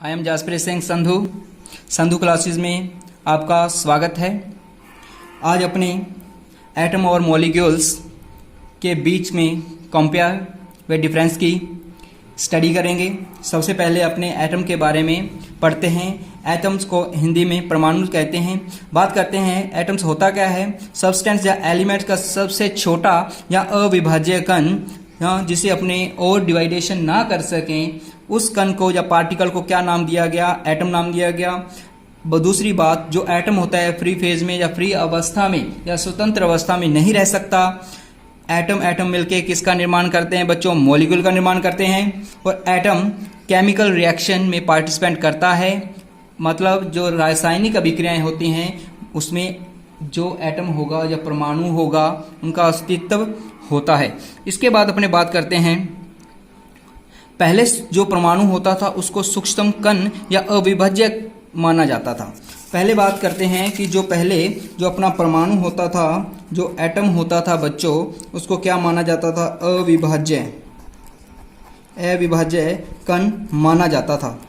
I am Jaspreet Singh Sandhu classes में आपका स्वागत है। आज अपने एटम और मॉलिक्यूल्स के बीच में कंपेयर व डिफरेंस की स्टडी करेंगे। सबसे पहले अपने एटम के बारे में पढ़ते हैं। एटम्स को हिंदी में परमाणु कहते हैं। बात करते हैं एटम्स होता क्या है। सब्सटेंस या एलिमेंट्स का सबसे छोटा या अविभाज्य कण जिसे अपने और डिवाइडेशन ना कर सकें, उस कण को या पार्टिकल को क्या नाम दिया गया? एटम नाम दिया गया। दूसरी बात, जो एटम होता है फ्री फेज में या फ्री अवस्था में या स्वतंत्र अवस्था में नहीं रह सकता। एटम मिलके किसका निर्माण करते हैं बच्चों? मॉलिक्यूल का निर्माण करते हैं। और एटम केमिकल रिएक्शन में पार्टिसिपेट करता है, मतलब जो रासायनिक अभिक्रियाएं होती हैं उसमें जो एटम होगा या परमाणु होगा उनका अस्तित्व होता है। इसके बाद अपने बात करते हैं, पहले जो परमाणु होता था उसको सूक्ष्म कण या अविभाज्य माना जाता था। पहले बात करते हैं कि जो जो अपना परमाणु होता था, जो एटम होता था बच्चों, उसको क्या माना जाता था? अविभाज्य कण माना जाता था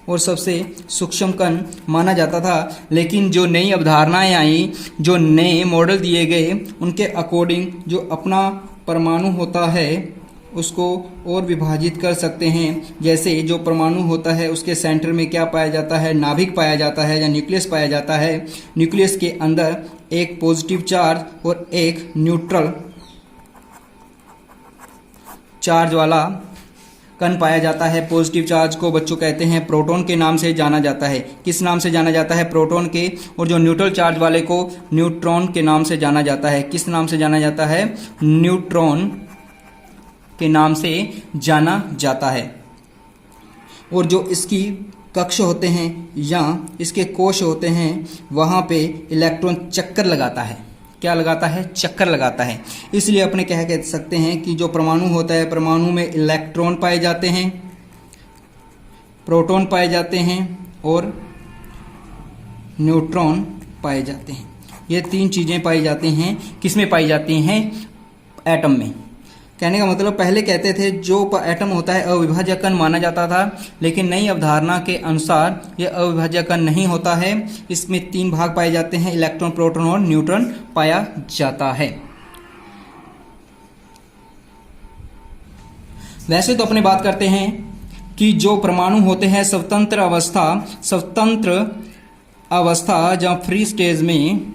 और सबसे सूक्ष्म कण माना जाता था। लेकिन जो नई अवधारणाएं आई, जो नए मॉडल दिए गए, उनके अकॉर्डिंग जो अपना परमाणु होता है उसको और विभाजित कर सकते हैं। जैसे जो परमाणु होता है उसके सेंटर में क्या पाया जाता है? नाभिक पाया जाता है या न्यूक्लियस पाया जाता है। न्यूक्लियस के अंदर एक पॉजिटिव चार्ज और एक न्यूट्रल चार्ज वाला कण पाया जाता है। पॉजिटिव चार्ज को बच्चों कहते हैं प्रोटॉन के नाम से जाना जाता है। किस नाम से जाना जाता है? प्रोटॉन के। और जो न्यूट्रल चार्ज वाले को न्यूट्रॉन के नाम से जाना जाता है। किस नाम से जाना जाता है? न्यूट्रॉन के नाम से जाना जाता है। और जो इसकी कक्ष होते हैं या इसके कोश होते हैं, वहां पे इलेक्ट्रॉन चक्कर लगाता है। क्या लगाता है? चक्कर लगाता है। इसलिए अपने कह सकते हैं कि जो परमाणु होता है, परमाणु में इलेक्ट्रॉन पाए जाते हैं, प्रोटॉन पाए जाते हैं और न्यूट्रॉन पाए जाते हैं। ये तीन चीजें पाई जाती हैं। किसमें पाई जाती हैं? एटम में। कहने का मतलब, पहले कहते थे जो एटम होता है अविभाज्य कण माना जाता था, लेकिन नई अवधारणा के अनुसार यह अविभाज्य कण नहीं होता है। इसमें तीन भाग पाए जाते हैं, इलेक्ट्रॉन, प्रोटॉन और न्यूट्रॉन पाया जाता है। वैसे तो अपने बात करते हैं कि जो परमाणु होते हैं स्वतंत्र अवस्था जहां फ्री स्टेज में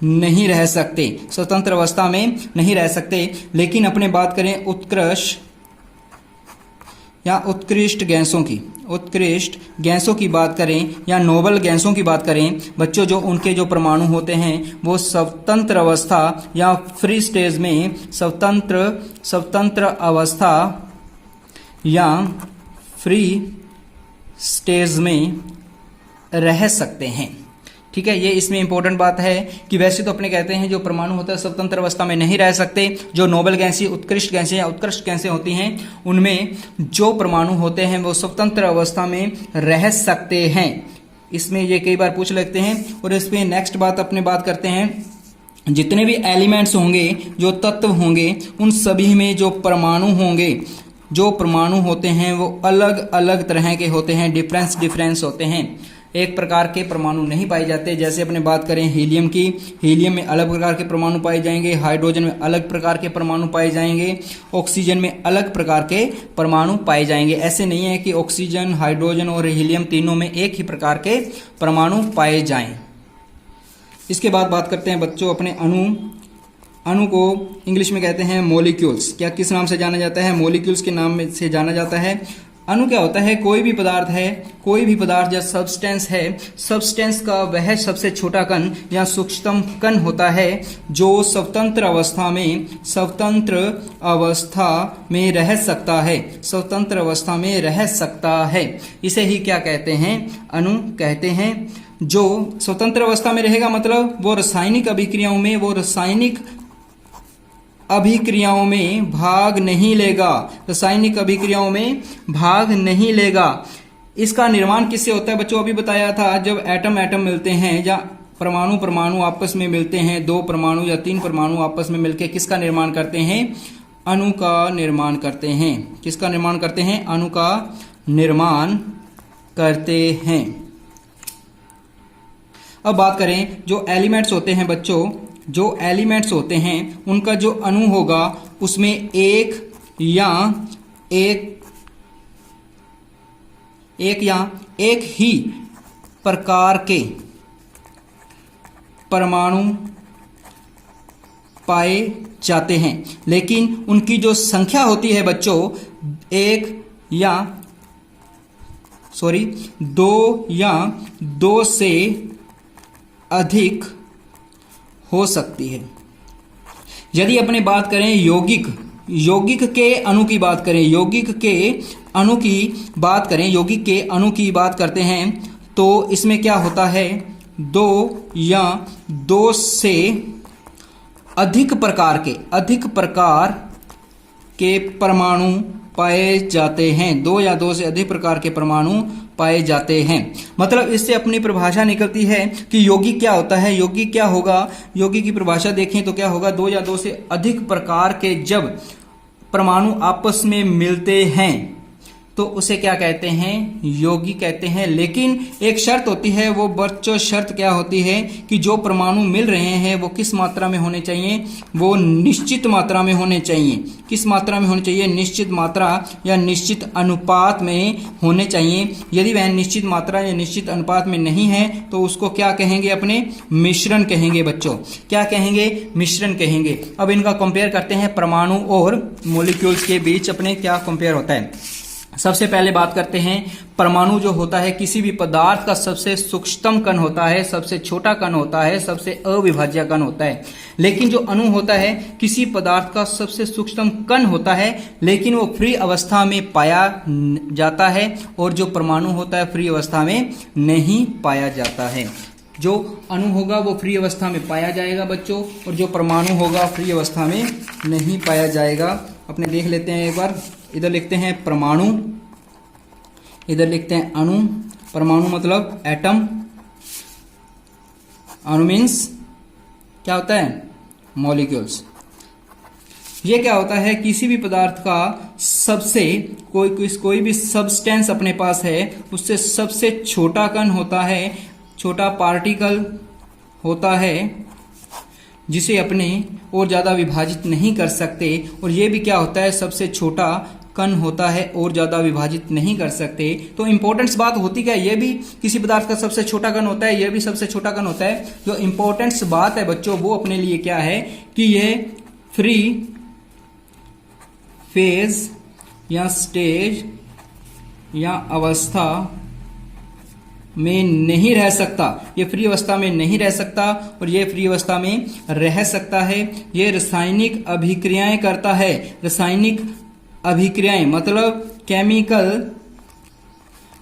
नहीं रह सकते, स्वतंत्र अवस्था में नहीं रह सकते। लेकिन अपने बात करें उत्कृष्ट गैसों की बात करें या नोबल गैसों की बात करें बच्चों, जो उनके जो परमाणु होते हैं वो स्वतंत्र अवस्था या फ्री स्टेज में स्वतंत्र अवस्था या फ्री स्टेज में रह सकते हैं। ठीक है, ये इसमें इंपॉर्टेंट बात है कि वैसे तो अपने कहते हैं जो परमाणु होता है स्वतंत्र अवस्था में नहीं रह सकते। जो नोबल गैसें, उत्कृष्ट गैसें या उत्कृष्ट गैसें होती हैं, उनमें जो परमाणु होते हैं वो स्वतंत्र अवस्था में रह सकते हैं। इसमें ये कई बार पूछ लेते हैं। और इसमें नेक्स्ट बात अपने बात करते हैं, जितने भी एलिमेंट्स होंगे, जो तत्व होंगे, उन सभी में जो परमाणु होते हैं वो अलग अलग तरह के होते हैं, डिफरेंस होते हैं। एक प्रकार के परमाणु नहीं पाए जाते। जैसे अपने बात करें हीलियम की, हीलियम में अलग प्रकार के परमाणु पाए जाएंगे, हाइड्रोजन में अलग प्रकार के परमाणु पाए जाएंगे, ऑक्सीजन में अलग प्रकार के परमाणु पाए जाएंगे। ऐसे नहीं है कि ऑक्सीजन, हाइड्रोजन और हीलियम तीनों में एक ही प्रकार के परमाणु पाए जाएं। इसके बाद बात करते हैं बच्चों अपने अणु को इंग्लिश में कहते हैं मॉलिक्यूल्स। क्या किस नाम से जाना जाता है? मॉलिक्यूल्स के नाम से जाना जाता है। अणु क्या होता है? कोई भी पदार्थ या सब्सटेंस है, सब्सटेंस का वह सबसे छोटा कण या सूक्ष्म कण होता है जो स्वतंत्र अवस्था में रह सकता है। इसे ही क्या कहते हैं? अणु कहते हैं। जो स्वतंत्र अवस्था में रहेगा मतलब वो रासायनिक अभिक्रियाओं में भाग नहीं लेगा। इसका निर्माण किससे होता है बच्चों? अभी बताया था, जब एटम मिलते हैं या परमाणु आपस में मिलते हैं, दो परमाणु या तीन परमाणु आपस में मिलकर किसका निर्माण करते हैं? अणु का निर्माण करते हैं। किसका निर्माण करते हैं? अणु का निर्माण करते हैं। अब बात करें जो एलिमेंट्स होते हैं बच्चों, जो एलिमेंट्स होते हैं उनका जो अणु होगा उसमें एक या एक ही प्रकार के परमाणु पाए जाते हैं, लेकिन उनकी जो संख्या होती है बच्चों दो या दो से अधिक हो सकती है। यदि अपने बात करें यौगिक के अणु की बात करें, यौगिक के अणु की बात करते हैं तो इसमें क्या होता है, दो या दो से अधिक प्रकार के परमाणु पाए जाते हैं। दो या दो से अधिक प्रकार के परमाणु पाए जाते हैं। मतलब इससे अपनी परिभाषा निकलती है कि यौगिक क्या होता है। यौगिक क्या होगा, यौगिक की परिभाषा देखें तो क्या होगा, दो या दो से अधिक प्रकार के जब परमाणु आपस में मिलते हैं तो उसे क्या कहते हैं, यौगिक कहते हैं। लेकिन एक शर्त होती है, वो बच्चों शर्त क्या होती है कि जो परमाणु मिल रहे हैं वो किस मात्रा में होने चाहिए, वो निश्चित मात्रा में होने चाहिए। किस मात्रा में होने चाहिए, निश्चित मात्रा या निश्चित अनुपात में होने चाहिए। यदि वह निश्चित मात्रा या निश्चित अनुपात में नहीं है तो उसको क्या कहेंगे, अपने मिश्रण कहेंगे बच्चों। क्या कहेंगे, मिश्रण कहेंगे। अब इनका कंपेयर करते हैं, परमाणु और मॉलिक्यूल्स के बीच अपने क्या कंपेयर होता है। सबसे पहले बात करते हैं, परमाणु जो होता है किसी भी पदार्थ का सबसे सूक्ष्मतम कण होता है, सबसे छोटा कण होता है, सबसे अविभाज्य कण होता है। लेकिन जो अणु होता है किसी पदार्थ का सबसे सूक्ष्मतम कण होता है, लेकिन वो फ्री अवस्था में पाया जाता है, और जो परमाणु होता है फ्री अवस्था में नहीं पाया जाता है। जो अणु होगा वो फ्री अवस्था में पाया जाएगा बच्चों, और जो परमाणु होगा फ्री अवस्था में नहीं पाया जाएगा। अपने देख लेते हैं एक बार, इधर लिखते हैं परमाणु, इधर लिखते हैं अणु। परमाणु मतलब एटम, अणु मीन्स क्या होता है, मॉलिक्यूल्स। ये क्या होता है, किसी भी पदार्थ का सबसे कोई भी सब्सटेंस अपने पास है उससे सबसे छोटा कण होता है, छोटा पार्टिकल होता है, जिसे अपने और ज़्यादा विभाजित नहीं कर सकते। और ये भी क्या होता है, सबसे छोटा कण होता है और ज़्यादा विभाजित नहीं कर सकते। तो इंपॉर्टेंस बात होती क्या है, ये भी किसी पदार्थ का सबसे छोटा कण होता है, ये भी सबसे छोटा कण होता है। जो इंपॉर्टेंस बात है बच्चों वो अपने लिए क्या है कि ये फ्री फेज या स्टेज या अवस्था में नहीं रह सकता। ये फ्री अवस्था में नहीं रह सकता और ये फ्री अवस्था में रह सकता है। ये रासायनिक अभिक्रियाएं करता है। रासायनिक अभिक्रियाएं मतलब केमिकल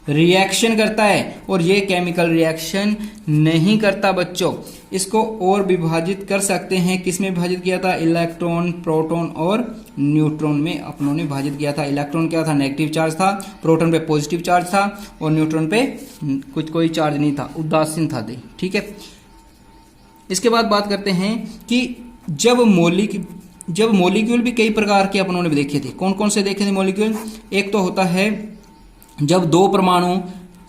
रिएक्शन करता है, और ये केमिकल रिएक्शन नहीं करता बच्चों। इसको और विभाजित कर सकते हैं। किसमें विभाजित किया था, इलेक्ट्रॉन, प्रोटॉन और न्यूट्रॉन में अपनों ने विभाजित किया था। इलेक्ट्रॉन क्या था, नेगेटिव चार्ज था, प्रोटॉन पे पॉजिटिव चार्ज था, और न्यूट्रॉन पे कोई चार्ज नहीं था, उदासीन था। ठीक है। इसके बाद बात करते हैं कि जब मॉलिक्यूल भी कई प्रकार के अपनों ने देखे थे। कौन कौन से देखे थे मॉलिक्यूल, एक तो होता है जब दो परमाणु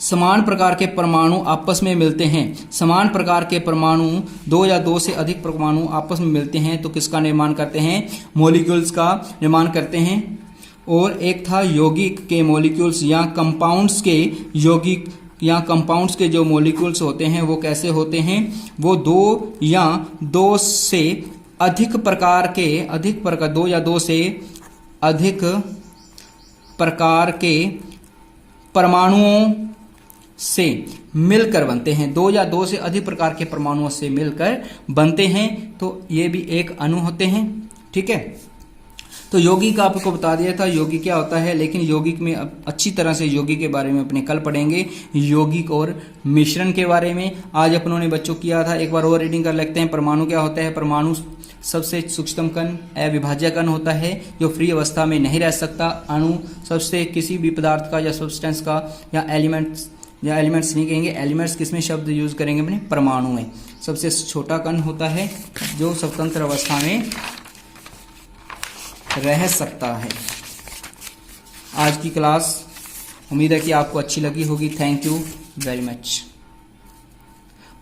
समान प्रकार के परमाणु आपस में मिलते हैं। समान प्रकार के परमाणु, दो या दो से अधिक परमाणु आपस में मिलते हैं तो किसका निर्माण करते हैं, मॉलिक्यूल्स का निर्माण करते हैं। और एक था यौगिक के मॉलिक्यूल्स या कंपाउंड्स के यौगिक या कंपाउंड्स के जो मॉलिक्यूल्स होते हैं वो कैसे होते हैं, वो दो या दो से अधिक प्रकार के दो या दो से अधिक प्रकार के परमाणुओं से मिलकर बनते हैं। दो या दो से अधिक प्रकार के परमाणुओं से मिलकर बनते हैं, तो ये भी एक अणु होते हैं। ठीक है। तो यौगिक आपको बता दिया था यौगिक क्या होता है, लेकिन यौगिक में अच्छी तरह से यौगिक के बारे में अपने कल पढ़ेंगे, यौगिक और मिश्रण के बारे में। आज अपनों ने बच्चों किया था, एक बार और रीडिंग कर लेते हैं। परमाणु क्या होता है, परमाणु सबसे सूक्ष्मतम कण अविभाज्य कण होता है जो फ्री अवस्था में नहीं रह सकता। अणु सबसे किसी भी पदार्थ का या सब्सटेंस का या एलिमेंट्स नहीं कहेंगे, एलिमेंट्स किसमें शब्द यूज करेंगे अपने, परमाणु में। सबसे छोटा कण होता है जो स्वतंत्र अवस्था में रह सकता है। आज की क्लास उम्मीद है कि आपको अच्छी लगी होगी। Thank you very much.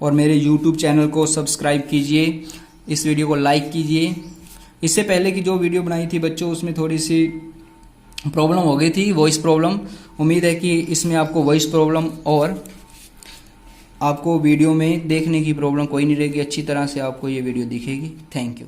और मेरे YouTube चैनल को सब्सक्राइब कीजिए, इस वीडियो को लाइक कीजिए। इससे पहले की जो वीडियो बनाई थी बच्चों, उसमें थोड़ी सी प्रॉब्लम हो गई थी, वॉइस प्रॉब्लम। उम्मीद है कि इसमें आपको वॉइस प्रॉब्लम और आपको वीडियो में देखने की प्रॉब्लम कोई नहीं रहेगी। अच्छी तरह से आपको ये वीडियो दिखेगी। Thank you.